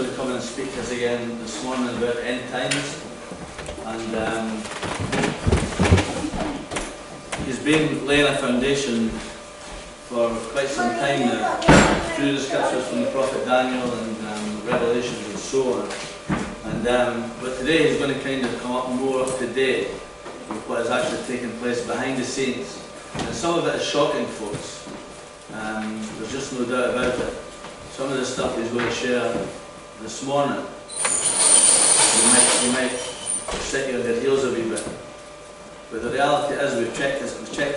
going to come and speak to us again this morning about end times. And he's been laying a foundation for quite some time now through the scriptures from the prophet Daniel and Revelations and so on. But today he's going to kind of come up more up to date with what is actually taking place behind the scenes. And some of it is shocking, folks. There's just no doubt about it. Some of the stuff he's going to share this morning, you might set you on your heels a wee bit. But the reality is we've checked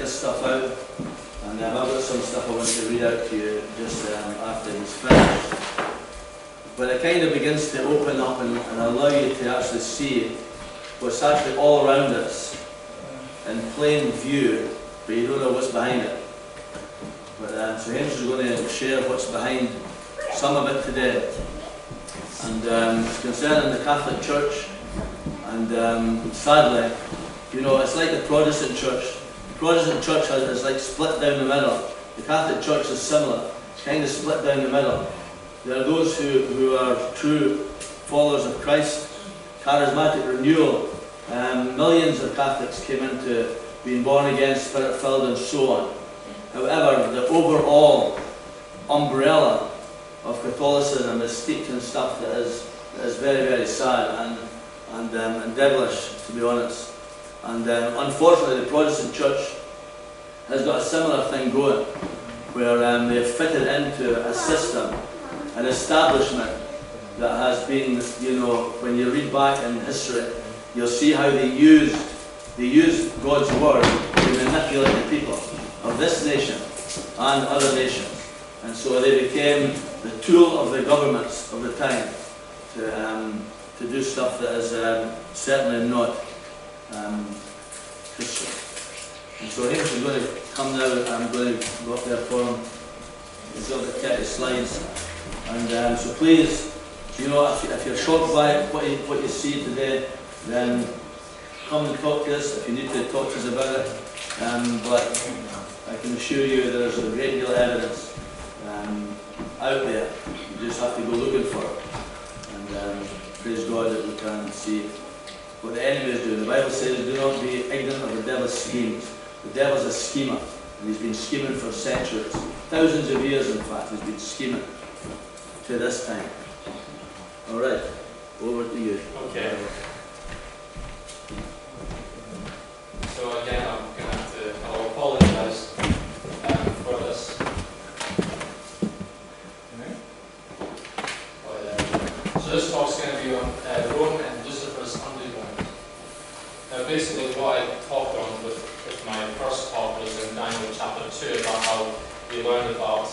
this stuff out, and I've got some stuff I want to read out to you just after he's finished. But it kind of begins to open up and allow you to actually see what's actually all around us in plain view, but you don't know what's behind it. But so Hamish is going to share what's behind some of it today. And it's concerning the Catholic Church. And sadly, you know, it's like the Protestant Church. The Protestant Church is like split down the middle. The Catholic Church is similar. It's kind of split down the middle. There are those who are true followers of Christ, charismatic renewal. Millions of Catholics came into being born again, spirit-filled and so on. However, the overall umbrella of Catholicism is steeped in stuff that is very, very sad and devilish, to be honest. And unfortunately, the Protestant Church has got a similar thing going, where they have fitted into a system, an establishment that has been, you know, when you read back in history, you'll see how they used God's word to manipulate the people of this nation and other nations. And so they became the tool of the governments of the time to do stuff that is certainly not Christian. And so Hamish is going to come now. I'm going to go up there for him. He's got the 30 slides. And so please, you know, if you're shocked by what you see today, then come and talk to us if you need to talk to us about it. But I can assure you there's a great deal of evidence out there. You just have to go looking for it. And praise God that we can see what the enemy is doing. The Bible says, do not be ignorant of the devil's schemes. The devil's a schemer, and he's been scheming for centuries. Thousands of years, in fact, he's been scheming to this time. All right, over to you. Okay. So again, I'm going to have to, I'll apologise for this. So this talk's going to be on Rome and Lucifer's underground. Now basically what I talked on with my first talk was in Daniel chapter 2 about how we learned about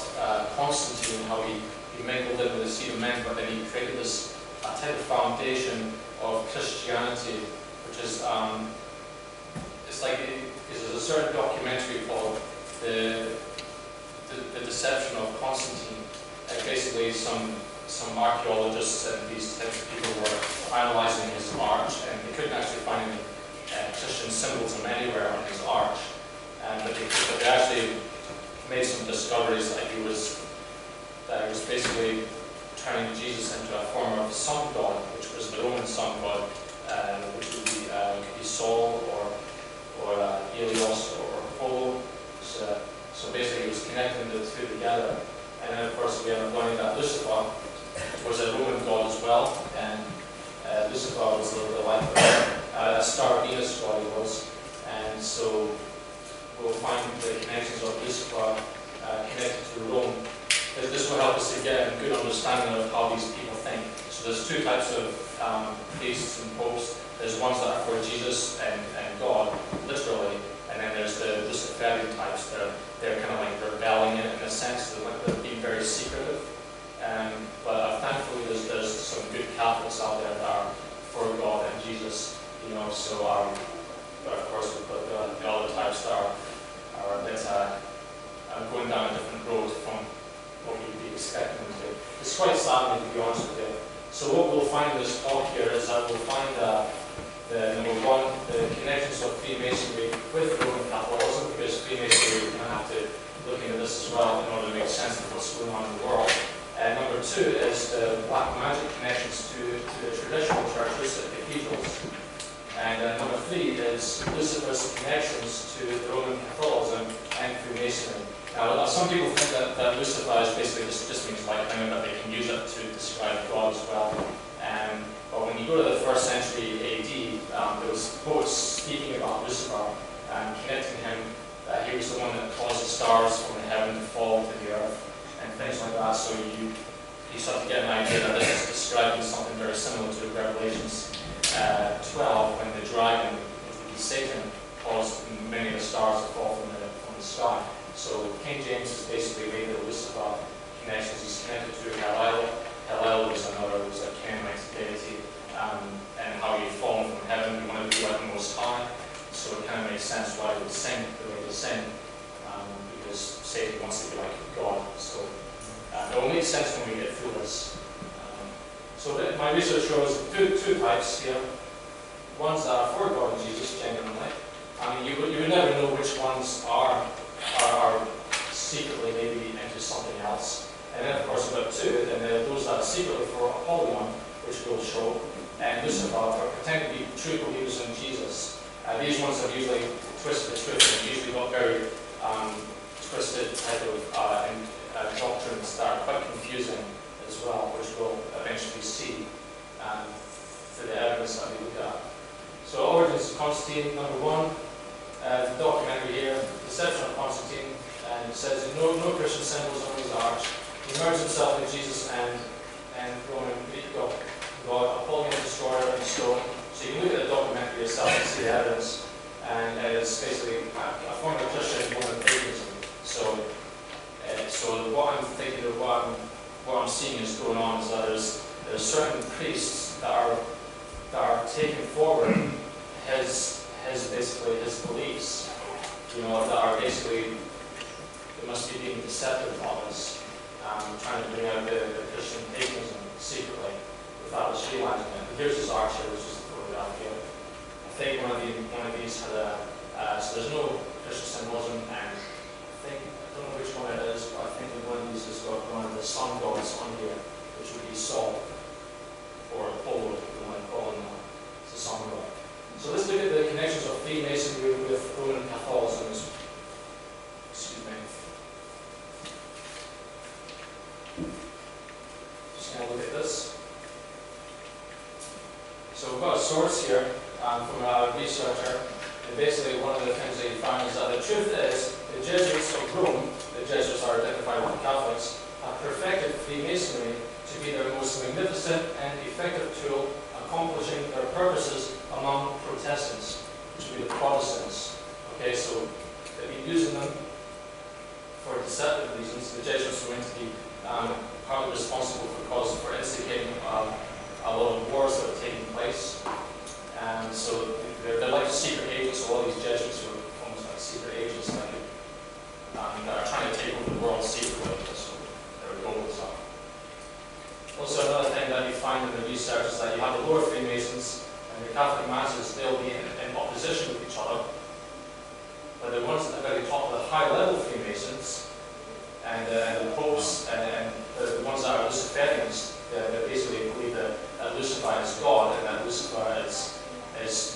Constantine, how he mingled in with the seed of men, but then he created this type of foundation of Christianity, which is it's like there's a certain documentary called the Deception of Constantine. Basically, some archaeologists and these types of people were analysing his arch, and they couldn't actually find any Christian symbolism anywhere on his arch. But they actually made some discoveries that he was basically turning Jesus into a form of sun god, which was the Roman sun god, which would be could be Sol or Helios or Apollo. So basically, he was connecting the two together. And then, of course, we have learning that Lucifer was a Roman god as well, and Lucifer was the like a star Venus god he was. And so we'll find the connections of Lucifer connected to Rome. This will help us to get a good understanding of how these people think. So there's two types of priests and popes. There's ones that are for Jesus and God, literally, and then there's the Luciferian types. They're kind of like rebelling in a sense. They're being very secretive. But thankfully, there's some good Catholics out there that are for God and Jesus. You know, so but of course we've got the other types that are going down a different road from what you'd be expecting them to. It's quite saddening, to be honest with you. So what we'll find in this talk here is that we'll find number one, the connections of Freemasonry with Roman Catholicism, because Freemasonry, we're going to have to look into this as well in order to make sense of what's going on in the world. And number Number 2 is the black magic connections to the traditional churches, the cathedrals. And number 3 is Lucifer's connections to the Roman Catholicism and Freemasonry. Now, some people think that Lucifer is basically just means lightning, that they can use it to describe God as well. But when you go to the 1st century AD, there was poets speaking about Lucifer and connecting him, that he was the one that caused the stars from heaven to fall to the earth and things like that. So you start to get an idea that this is describing something very similar to Revelations 12, when the dragon, which would be Satan, caused many of the stars to fall from the sky. So King James has basically made the Lucifer connections. He's connected to Hellel. Hellel was a Canaanite deity, and how he had fallen from heaven. He wanted to be like the Most High. So it kind of makes sense why he would sing the way he sing, because Satan wants to be like God. So it will make sense when we get through this. So my research shows two types here. Ones that are for God and Jesus, genuinely. I mean, you would never know which ones are secretly maybe into something else. And then, of course, we've got 2, and those that are secretly for Apollyon, which we'll show, and Lucifer, pretend to be true believers in Jesus. These ones have usually twisted the truth, and usually got very twisted type of doctrines that are quite confusing as well, which we'll eventually see through the evidence that we look at. So, origins of Constantine, number 1, the documentary here, Deception of Constantine, and it says, no Christian symbols on his arch. He merged himself in Jesus and Roman Greek God, Apollyon destroyer and stone. So you can look at the documentary yourself and see the evidence, and it's basically a form of Christian Roman paganism. So what I'm thinking of, what I'm seeing is going on is that there's certain priests that are taking forward his beliefs, that are basically, they must be being deceptive about this, trying to bring out the Christian paganism secretly without us realizing it. But here's his arch here, which is the photograph here. I think one of these had so there's no Christian symbolism, and I don't know which one it is, but I think one of these has got one of the sun gods on here, which would be Sol, or Apollo, if you want to call him that. It's a sun god. So let's look at the connections of Freemasonry with Roman Catholicism. Excuse me. Just going to look at this. So we've got a source here from a researcher, and basically one of the things that he found is that the truth is the Jesuits of Rome, the Jesuits are identified with the Catholics, have perfected Freemasonry to be their most magnificent and effective tool accomplishing their purposes among Protestants, which would be the Protestants. Okay, so they've been using them for deceptive reasons. The Jesuits were meant to be partly responsible for instigating a lot of wars that were taking place. And so they're like secret agents. So all these Jesuits were almost like secret agents that are trying to take over the world secretly. So there we go with that. Also, another thing that you find in the research is that you have the lower Freemasons and the Catholic masses. They'll be in opposition with each other. But the ones at the very top of the high-level Freemasons and the popes and the ones that are Luciferians, they basically believe that Lucifer is God and that Lucifer is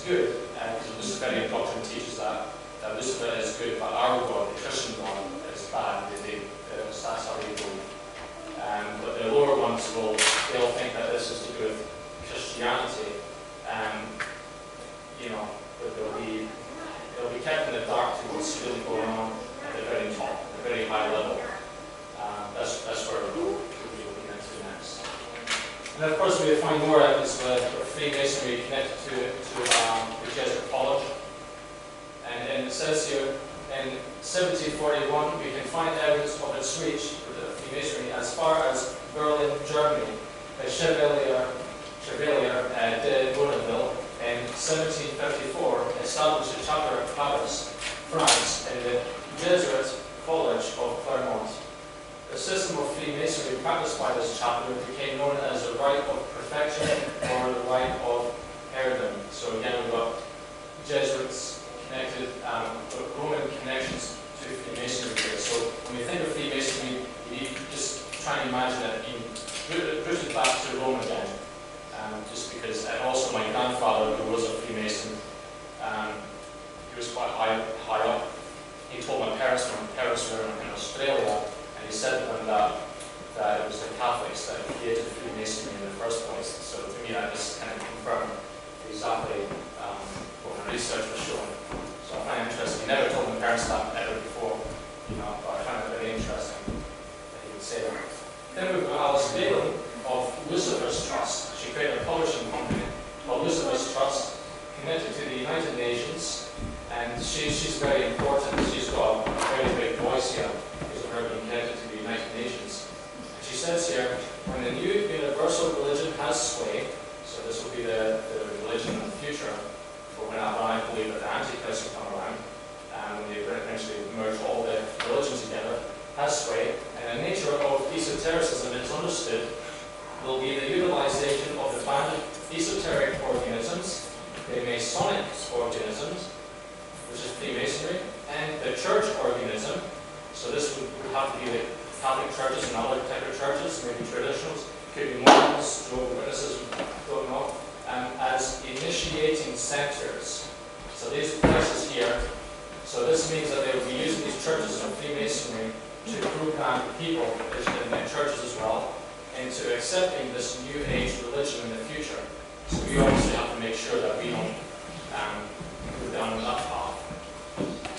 good. Because the Luciferian doctrine teaches that Lucifer is good, but our God, the Christian God, is bad. That's how they believe. But the lower ones they'll think that this is to do with Christianity, but they'll be kept in the dark to what's really going on at the very top, the very high level. That's where we'll be looking into next. And then of course we find more evidence with Freemasonry connected to the Jesuit College. And it says here, in 1741 we can find evidence of its reach with the Freemasonry as far as Berlin, Germany. The Chevalier de Bournonville in 1754 established a chapter at Paris, France, in the Jesuit College of Clermont. The system of Freemasonry practiced by this chapter became known as the rite of perfection or the rite of heirdom. So again, we've got Jesuits connected, Roman connections to Freemasonry here. So when you think of Freemasonry, you just try and imagine it being who was a Freemason. He was quite high up. He told my parents when my parents were in Australia, and he said to them that it was the Catholics that created Freemasonry in the first place. So to me, that just kind of confirmed exactly what my research was showing. So I find it interesting. He never told my parents that ever before, but I find it very interesting that he would say that. Then we've got Alice Bailey of Lucifer's Trust. She created a publishing company called Lucifer's Trust, connected to the United Nations, and she's very important. She's got a very big voice here because of her being connected to the United Nations. And she says here, when the new universal religion has sway, so this will be the religion in the future, but when I believe that the Antichrist will come around, and when they eventually merge all the religions together, has sway, and the nature of esotericism is understood will be the utilization of the banded esoteric organisms, the Masonic organisms, which is Freemasonry, and the church organism. So this would have to be the Catholic churches and other type of churches, maybe traditionals, could be Mormons, Jehovah's Witnesses, don't know, as initiating centers. So these places here, so this means that they will be using these churches of Freemasonry to program people in churches as well into accepting this new age religion in the future. So we obviously have to make sure that we don't go down that path.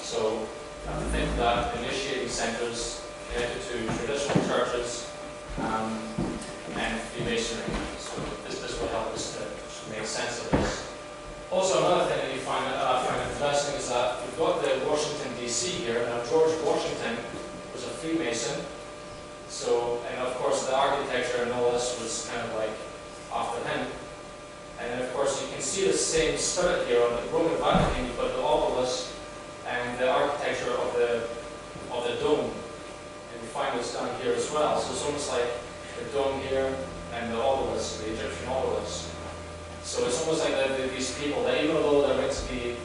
So I have to think that initiating centers connected to traditional churches and Freemasonry. So this will help us to make sense of this. Also, another thing that you find that I find interesting is that we've got the Washington DC here. Now George Washington was a Freemason. So, and of course the architecture and all this was kind of like after him. And then of course you can see the same spirit here on the Roman Vatican. You've got the obelisk and the architecture of the dome. And you find this down here as well. So it's almost like the dome here and the obelisk, the Egyptian obelisk. So it's almost like these people that even though they're meant to be,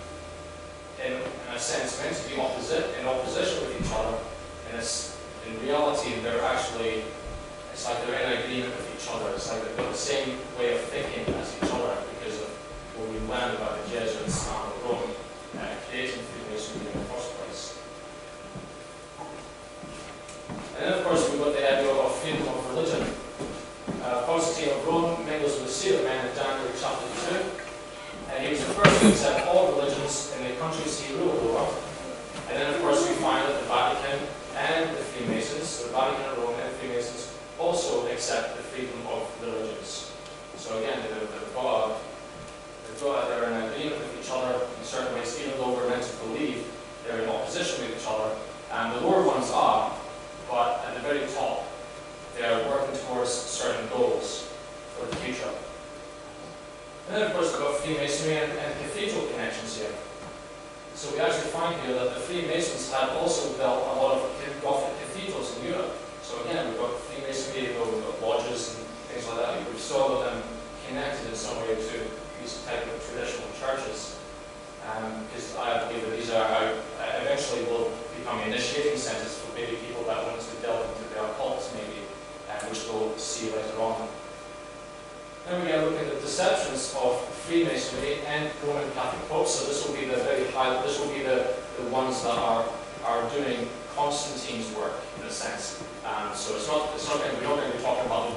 in a sense, meant to be in opposition with each other, in reality they're actually, it's like they're in agreement with each other. It's like they've got the same way of thinking as each other because of what we learned about the Jesuits and Rome creating Freemasonry in the first place. And then of course we've got the idea of freedom of religion. Constantine of Rome mingles with the Seer of Men in Daniel chapter 2, and he was the first to accept all religions in the countries he ruled over. And then of course we find that the Vatican and the Freemasons, the Vatican and Rome and Freemasons, also accept the freedom of religions. So again, they're in agreement with each other in certain ways, even though we're meant to believe they're in opposition with each other. And the lower ones are, but at the very top, they are working towards certain goals for the future. And then of course we've got Freemasonry and cathedral connections here. So we actually find here that the Freemasons had also built a lot of Gothic cathedrals in Europe. So again, we've got Freemasonry, we've got lodges and things like that. We saw them connected in some way to these type of traditional churches. Because I believe that these are eventually will become initiating centers for maybe people that want to delve into the occult maybe, which we'll see later on. Then we're going to look at the deceptions of Freemasonry and Roman Catholic popes. So this will be the ones that are doing Constantine's work in a sense. So we're not going to be talking about the